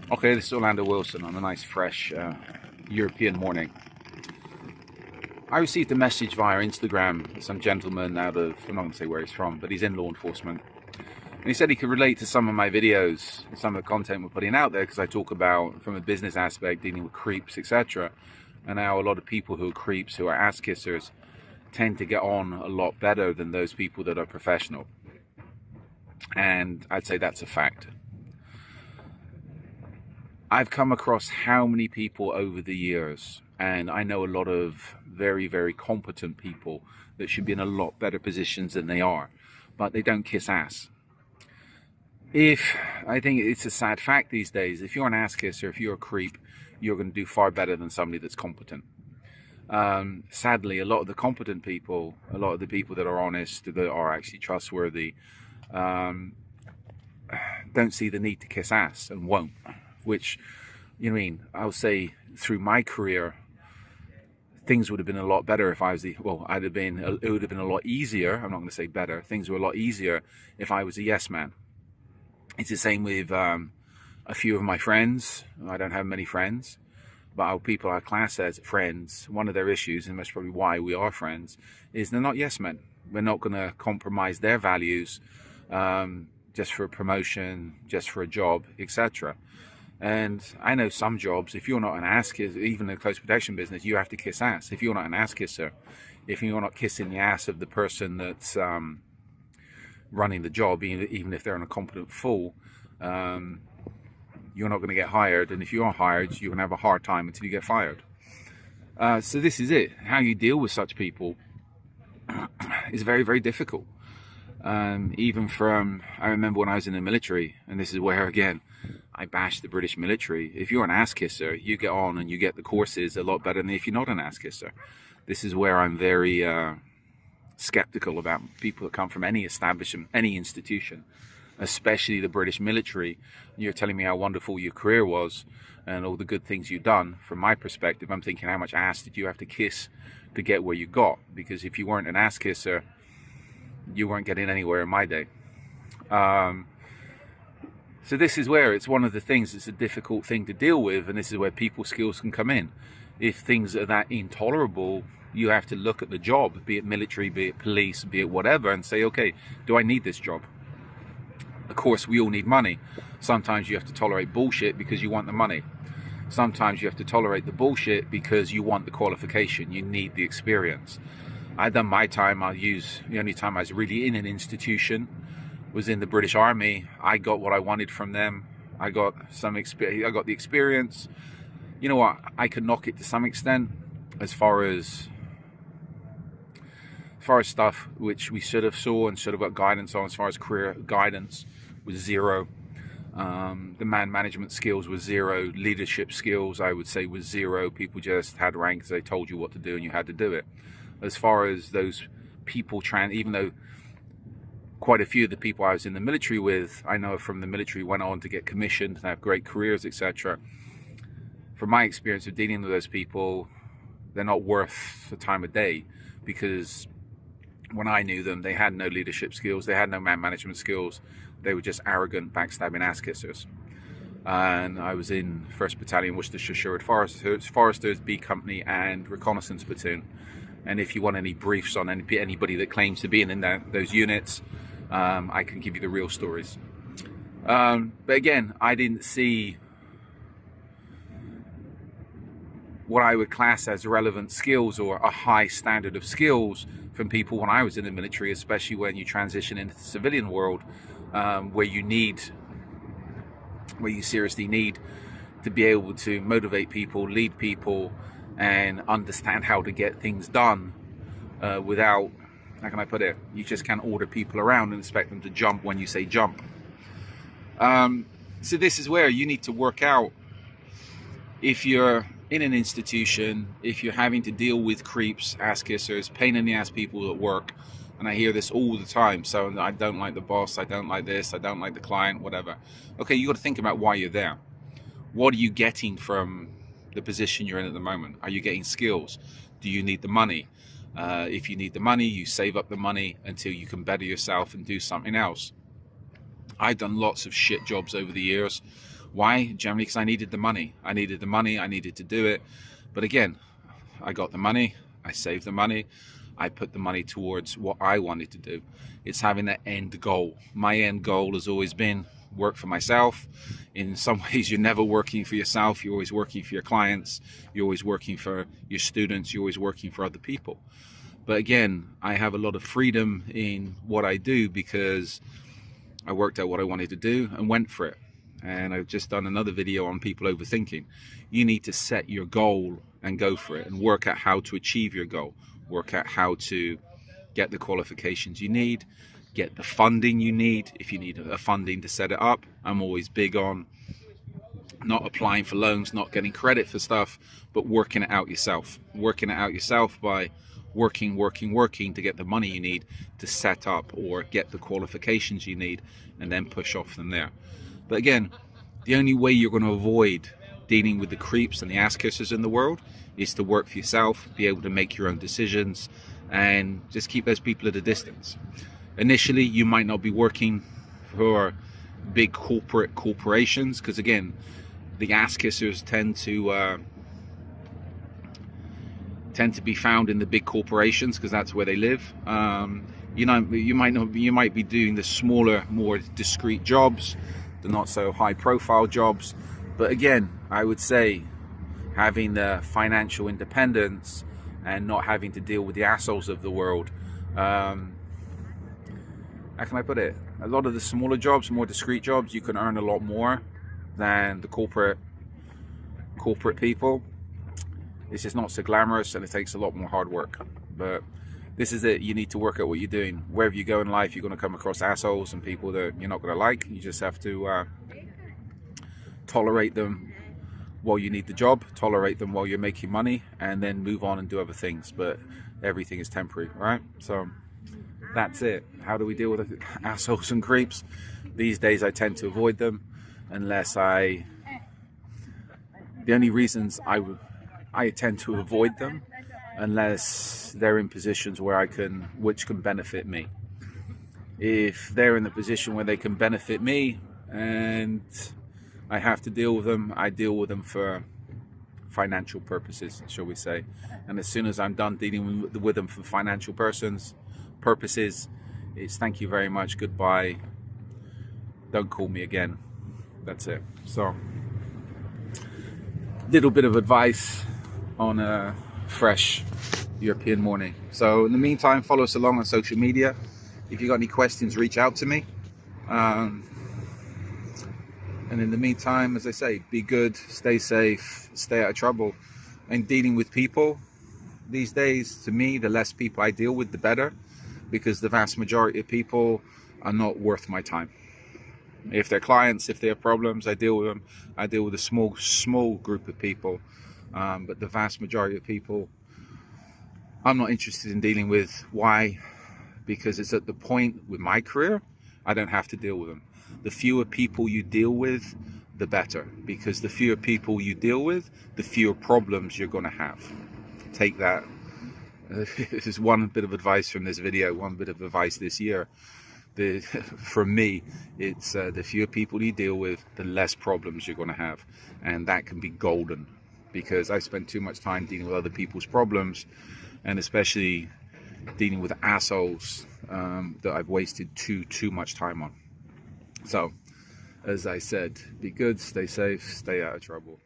Okay, this is Orlando Wilson on a nice fresh European morning. I received a message via Instagram, some gentleman out of, I'm not going to say where he's from, but he's in law enforcement. And he said he could relate to some of my videos, some of the content we're putting out there, because I talk about, from a business aspect, dealing with creeps, etc. And how a lot of people who are creeps, who are ass kissers, tend to get on a lot better than those people that are professional. And I'd say that's a fact. I've come across how many people over the years, and I know a lot of very, very competent people that should be in a lot better positions than they are, but they don't kiss ass. I think it's a sad fact these days, if you're an ass kisser, if you're a creep, you're going to do far better than somebody that's competent. Sadly, a lot of the competent people, a lot of the people that are honest, that are actually trustworthy, don't see the need to kiss ass and won't. Which, you know what I mean, I'll say through my career, things would have been a lot better if I was it would have been a lot easier. I'm not going to say better. Things were a lot easier if I was a yes man. It's the same with a few of my friends. I don't have many friends, but our people I class as friends, one of their issues, and that's probably why we are friends, is they're not yes men. We're not going to compromise their values just for a promotion, just for a job, etc. And I know some jobs, if you're not an ass kisser, even in the close protection business, you have to kiss ass. If you're not an ass kisser, if you're not kissing the ass of the person that's running the job, even if they're an incompetent fool, you're not going to get hired. And if you are hired, you're going to have a hard time until you get fired. So this is it. How you deal with such people is very, very difficult. Even from, I remember when I was in the military, and this is where, again, I bash the British military. If you're an ass kisser, you get on and you get the courses a lot better than if you're not an ass kisser. This is where I'm very skeptical about people that come from any establishment, any institution, especially the British military. You're telling me how wonderful your career was and all the good things you've done. From my perspective, I'm thinking, how much ass did you have to kiss to get where you got? Because if you weren't an ass kisser, you weren't getting anywhere in my day. So this is where it's one of the things that's a difficult thing to deal with, and this is where people skills can come in. If things are that intolerable, you have to look at the job, be it military, be it police, be it whatever, and say, okay, do I need this job? Of course, we all need money. Sometimes you have to tolerate bullshit because you want the money. Sometimes you have to tolerate the bullshit because you want the qualification, you need the experience. I've done my time. The only time I was really in an institution was in the British Army. I got what I wanted from them. I got some experience. I got the experience. You know what? I could knock it to some extent as far as stuff which we should have saw and should have got guidance on. As far as career guidance was zero. The man management skills was zero. Leadership skills, I would say, was zero. People just had ranks. They told you what to do and you had to do it. As far as those people even though quite a few of the people I was in the military with, I know from the military went on to get commissioned and have great careers, etc. From my experience of dealing with those people, they're not worth the time of day, because when I knew them, they had no leadership skills, they had no man management skills, they were just arrogant, backstabbing ass kissers. And I was in 1st Battalion Worcestershire Foresters, B Company and Reconnaissance Platoon. And if you want any briefs on anybody that claims to be in those units, I can give you the real stories. But again, I didn't see what I would class as relevant skills or a high standard of skills from people when I was in the military, especially when you transition into the civilian world, where you seriously need to be able to motivate people, lead people, and understand how to get things done without, how can I put it, you just can't order people around and expect them to jump when you say jump. So this is where you need to work out, if you're in an institution, if you're having to deal with creeps, ass kissers, pain in the ass people at work, and I hear this all the time, so I don't like the boss, I don't like this, I don't like the client, whatever. Okay, you got to think about why you're there. What are you getting from the position you're in at the moment? Are you getting skills? Do you need the money? If you need the money, you save up the money until you can better yourself and do something else. I've done lots of shit jobs over the years. Why? Generally because I needed the money. I needed the money, I needed to do it. But again, I got the money, I saved the money, I put the money towards what I wanted to do. It's having that end goal. My end goal has always been work for myself. In some ways, you're never working for yourself. You're always working for your clients. You're always working for your students. You're always working for other people. But again, I have a lot of freedom in what I do because I worked out what I wanted to do and went for it. And I've just done another video on people overthinking. You need to set your goal and go for it and work out how to achieve your goal. Work out how to get the qualifications you need, get the funding you need if you need a funding to set it up. I'm always big on not applying for loans, not getting credit for stuff, but working it out yourself. Working it out yourself by working to get the money you need to set up or get the qualifications you need, and then push off from there. But again, the only way you're going to avoid dealing with the creeps and the ass kissers in the world is to work for yourself, be able to make your own decisions, and just keep those people at a distance. Initially, you might not be working for big corporations, because again, the ass kissers tend to be found in the big corporations because that's where they live. You might be doing the smaller, more discreet jobs, the not so high profile jobs. But again, I would say having the financial independence and not having to deal with the assholes of the world. How can I put it? A lot of the smaller jobs, more discreet jobs, you can earn a lot more than the corporate people. It's just not so glamorous, and it takes a lot more hard work. But this is it. You need to work out what you're doing. Wherever you go in life, you're going to come across assholes and people that you're not going to like. You just have to tolerate them while you need the job, tolerate them while you're making money, and then move on and do other things. But everything is temporary, right? So that's it. How do we deal with assholes and creeps? These days I tend to avoid them unless the only reasons I tend to avoid them unless they're in positions where which can benefit me. If they're in the position where they can benefit me and I have to deal with them, I deal with them for financial purposes, shall we say. And as soon as I'm done dealing with them for financial purposes, it's thank you very much, goodbye, don't call me again. That's it. So, little bit of advice on a fresh European morning. So in the meantime, follow us along on social media. If you got any questions, reach out to me. And in the meantime, as I say, be good, stay safe, stay out of trouble. And dealing with people these days, to me, the less people I deal with, the better, because the vast majority of people are not worth my time. If they're clients, if they have problems, I deal with them. I deal with a small group of people. But the vast majority of people, I'm not interested in dealing with. Why? Because it's at the point with my career, I don't have to deal with them. The fewer people you deal with, the better. Because the fewer people you deal with, the fewer problems you're going to have. Take that. This is one bit of advice from this video, one bit of advice this year. From me, it's the fewer people you deal with, the less problems you're going to have. And that can be golden. Because I spend too much time dealing with other people's problems, and especially dealing with assholes that I've wasted too much time on. So, as I said, be good, stay safe, stay out of trouble.